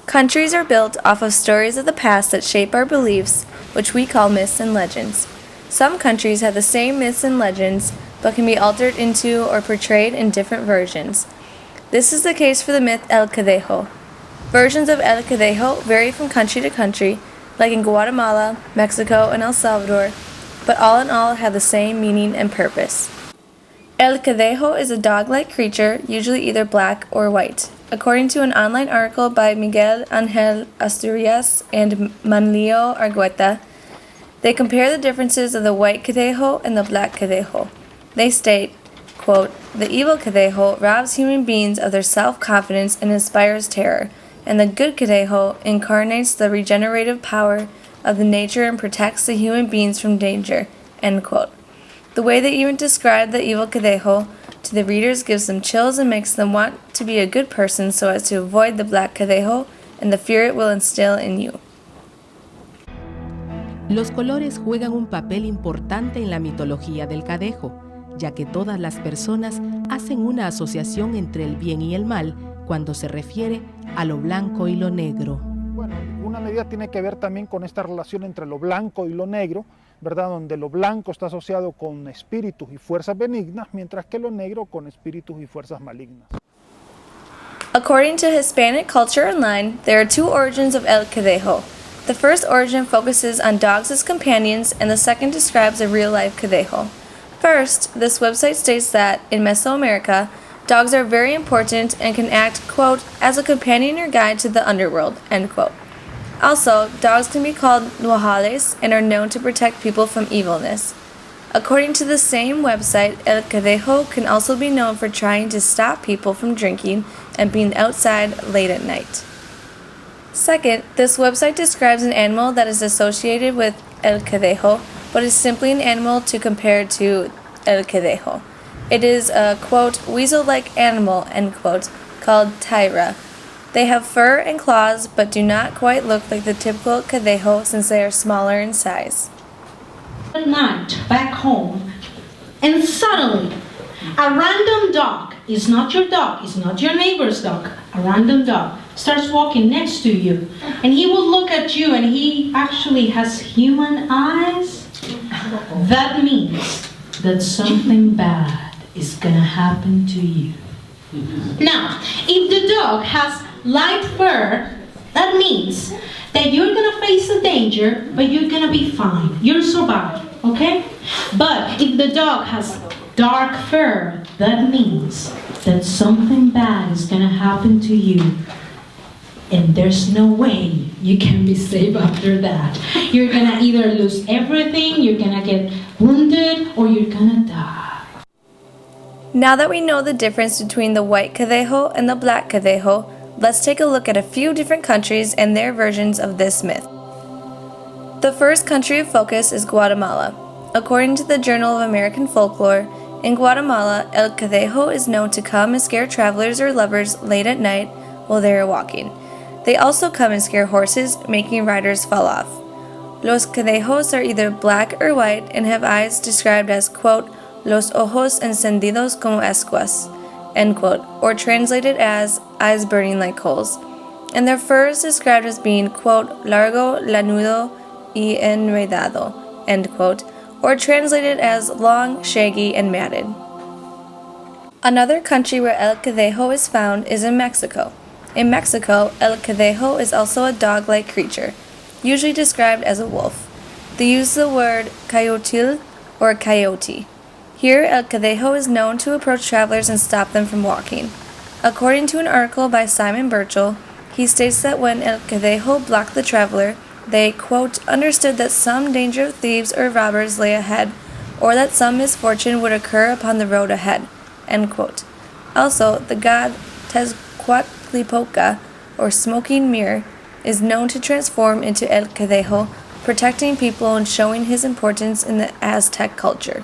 Countries are built off of stories of the past that shape our beliefs, which we call myths and legends. Some countries have the same myths and legends, but can be altered into or portrayed in different versions. This is the case for the myth El Cadejo. Versions of El Cadejo vary from country to country, like in Guatemala, Mexico, and El Salvador, but all in all have the same meaning and purpose. El Cadejo is a dog-like creature, usually either black or white. According to an online article by Miguel Angel Asturias and Manlio Argueta, they compare the differences of the white Cadejo and the black Cadejo. They state, quote, "The evil Cadejo robs human beings of their self-confidence and inspires terror, and the good Cadejo incarnates the regenerative power of the nature and protects the human beings from danger," end quote. The way they even describe the evil Cadejo to the readers gives them chills and makes them want to be a good person so as to avoid the black Cadejo and the fear it will instill in you. Los colores juegan un papel importante en la mitología del Cadejo, ya que todas las personas hacen una asociación entre el bien y el mal cuando se refiere a lo blanco y lo negro. Bueno, una medida tiene que ver también con esta relación entre lo blanco y lo negro, ¿verdad? Donde lo blanco está asociado con espíritus y fuerzas benignas, mientras que lo negro con espíritus y fuerzas malignas. According to Hispanic Culture Online, there are two origins of El Cadejo. The first origin focuses on dogs as companions, and the second describes a real-life Cadejo. First, this website states that, in Mesoamerica, dogs are very important and can act, quote, as a companion or guide to the underworld, end quote. Also, dogs can be called nuajales and are known to protect people from evilness. According to the same website, El Cadejo can also be known for trying to stop people from drinking and being outside late at night. Second, this website describes an animal that is associated with El Cadejo, but is simply an animal to compare to El Cadejo. It is a, quote, weasel-like animal, end quote, called Tyra. They have fur and claws, but do not quite look like the typical Cadejo since they are smaller in size. At night, back home, and suddenly, a random dog, it's not your dog, it's not your neighbor's dog, a random dog starts walking next to you, and he will look at you and he actually has human eyes. That means that something bad is gonna happen to you. Now, if the dog has light fur, that means that you're gonna face a danger, but you're gonna be fine. You'll survive, okay? But if the dog has dark fur, that means that something bad is gonna happen to you. And there's no way you can be safe after that. You're gonna either lose everything, you're gonna get wounded, or you're gonna die. Now that we know the difference between the white Cadejo and the black Cadejo, let's take a look at a few different countries and their versions of this myth. The first country of focus is Guatemala. According to the Journal of American Folklore, in Guatemala, El Cadejo is known to come and scare travelers or lovers late at night while they are walking. They also come and scare horses, making riders fall off. Los Cadejos are either black or white and have eyes described as, quote, los ojos encendidos como escuas, end quote, or translated as eyes burning like coals. And their fur is described as being, quote, largo, lanudo y enredado, end quote, or translated as long, shaggy, and matted. Another country where El Cadejo is found is in Mexico. In Mexico, El Cadejo is also a dog-like creature, usually described as a wolf. They use the word coyotil or coyote. Here, El Cadejo is known to approach travelers and stop them from walking. According to an article by Simon Burchell, he states that when El Cadejo blocked the traveler, they, quote, understood that some danger of thieves or robbers lay ahead, or that some misfortune would occur upon the road ahead, end quote. Also, the god Tezcuatlipoca, or smoking mirror, is known to transform into El Cadejo, protecting people and showing his importance in the Aztec culture.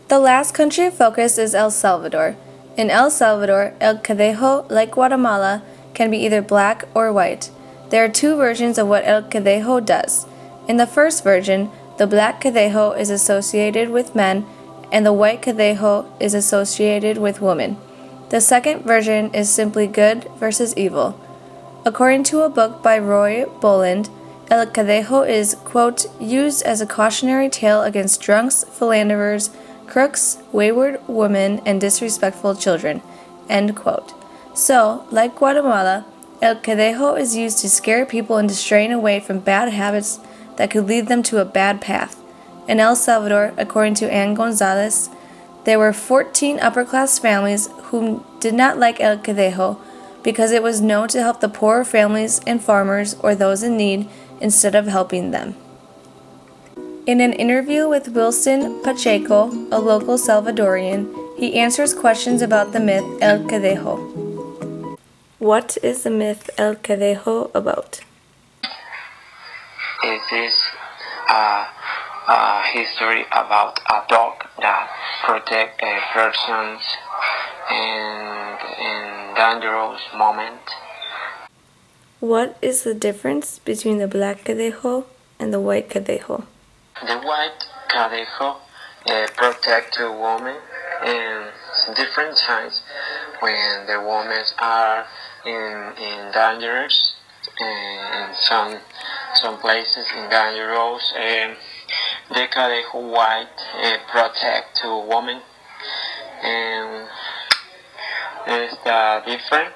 The last country of focus is El Salvador. In El Salvador, El Cadejo, like Guatemala, can be either black or white. There are two versions of what El Cadejo does. In the first version, the black Cadejo is associated with men, and the white Cadejo is associated with women. The second version is simply good versus evil. According to a book by Roy Boland, El Cadejo is, quote, used as a cautionary tale against drunks, philanderers, crooks, wayward women, and disrespectful children, end quote. So, like Guatemala, El Cadejo is used to scare people into straying away from bad habits that could lead them to a bad path. In El Salvador, according to Ann Gonzalez, there were 14 upper-class families who did not like El Cadejo because it was known to help the poorer families and farmers or those in need instead of helping them. In an interview with Wilson Pacheco, a local Salvadorian, he answers questions about the myth El Cadejo. What is the myth El Cadejo about? It is a history about a dog that protects persons in dangerous moment. What is the difference between the black Cadejo and the white Cadejo? The white Cadejo protect the woman in different times when the women are in dangers in some places in dangerous. The Cadejo white protect the woman, and it's different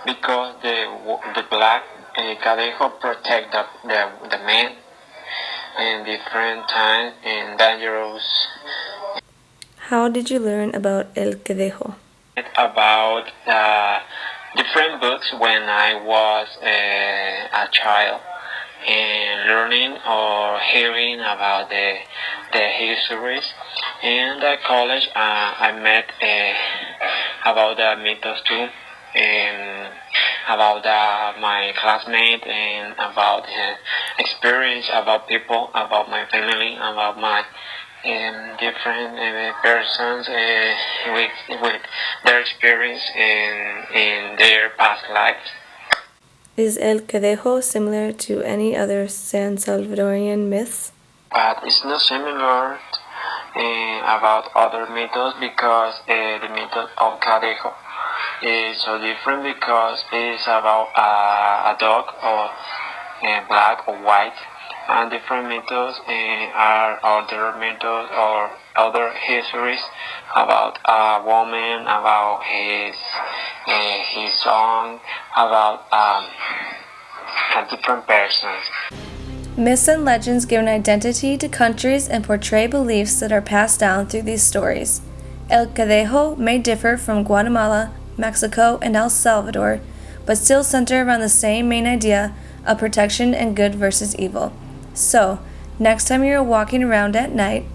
because the black Cadejo protect the man in different times in dangerous. How did you learn about El Cadejo? About different books when I was a child, and learning or hearing about the histories. In the college, I met about the mythos too, and about my classmates, and about experience about people, about my family, about my different persons with their experience in their past lives. Is El Cadejo similar to any other San Salvadorian myths? But it's not similar about other mythos because the myth of Cadejo is so different because it's about a dog or black or white, and different mythos are other mythos or other histories about a woman, about his song, about a different persons. Myths and legends give an identity to countries and portray beliefs that are passed down through these stories. El Cadejo may differ from Guatemala, Mexico, and El Salvador, but still center around the same main idea of protection and good versus evil. So, next time you're walking around at night,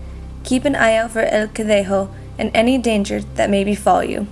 keep an eye out for El Cadejo and any danger that may befall you.